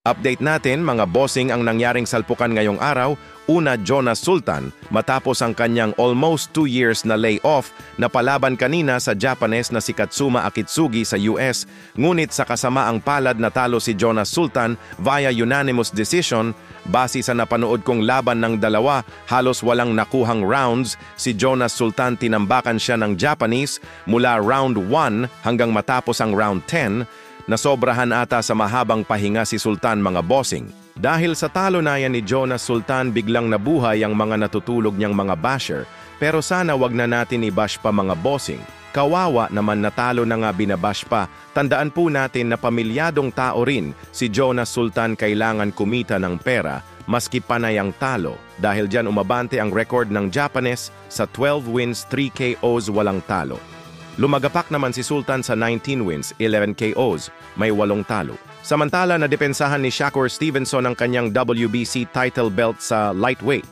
Update natin mga bossing ang nangyaring salpukan ngayong araw. Una, Jonas Sultan, matapos ang kanyang almost 2 years na layoff na palaban kanina sa Japanese na si Katsuma Akitsugi sa US, ngunit sa kasamaang palad natalo si Jonas Sultan via unanimous decision. Base sa napanood kong laban ng dalawa, halos walang nakuhang rounds. Si Jonas Sultan tinambakan siya ng Japanese mula round 1 hanggang matapos ang round 10, nasobrahan ata sa mahabang pahinga si Sultan mga bossing. Dahil sa talo na yan ni Jonas Sultan, biglang nabuhay ang mga natutulog niyang mga basher. Pero sana wag na natin i-bash pa mga bossing. Kawawa naman natalo na nga binabash pa. Tandaan po natin na pamilyadong tao rin si Jonas Sultan, kailangan kumita ng pera maski panay ang talo. Dahil dyan umabante ang record ng Japanese sa 12 wins, 3 KOs, walang talo. Lumagapak naman si Sultan sa 19 wins, 11 KOs, may 8 talo. Samantala na depensahan ni Shakur Stevenson ang kanyang WBC title belt sa lightweight.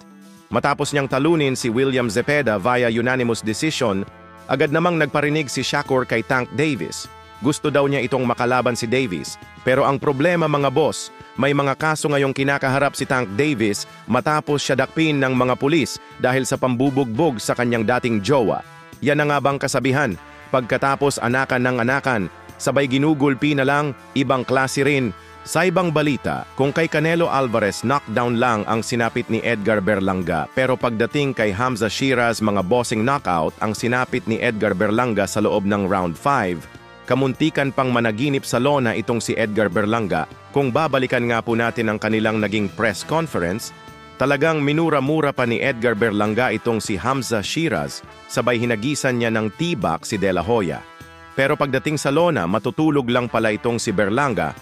Matapos niyang talunin si William Zepeda via unanimous decision, agad namang nagparinig si Shakur kay Tank Davis. Gusto daw niya itong makalaban si Davis. Pero ang problema mga boss, may mga kaso ngayong kinakaharap si Tank Davis matapos siya dakpin ng mga pulis dahil sa pambubugbog sa kanyang dating jowa. Yan na nga bang kasabihan? Pagkatapos anakan ng anakan, sabay ginugulpi na lang, ibang klase rin. Sa ibang balita, kung kay Canelo Alvarez knockdown lang ang sinapit ni Edgar Berlanga, pero pagdating kay Hamza Shiraz mga bossing knockout ang sinapit ni Edgar Berlanga sa loob ng round 5, kamuntikan pang managinip sa lona itong si Edgar Berlanga. Kung babalikan nga po natin ang kanilang naging press conference, talagang minura-mura pa ni Edgar Berlanga itong si Hamza Shiraz, sabay hinagisan niya ng tibak si De La Hoya. Pero pagdating sa lona, matutulog lang pala itong si Berlanga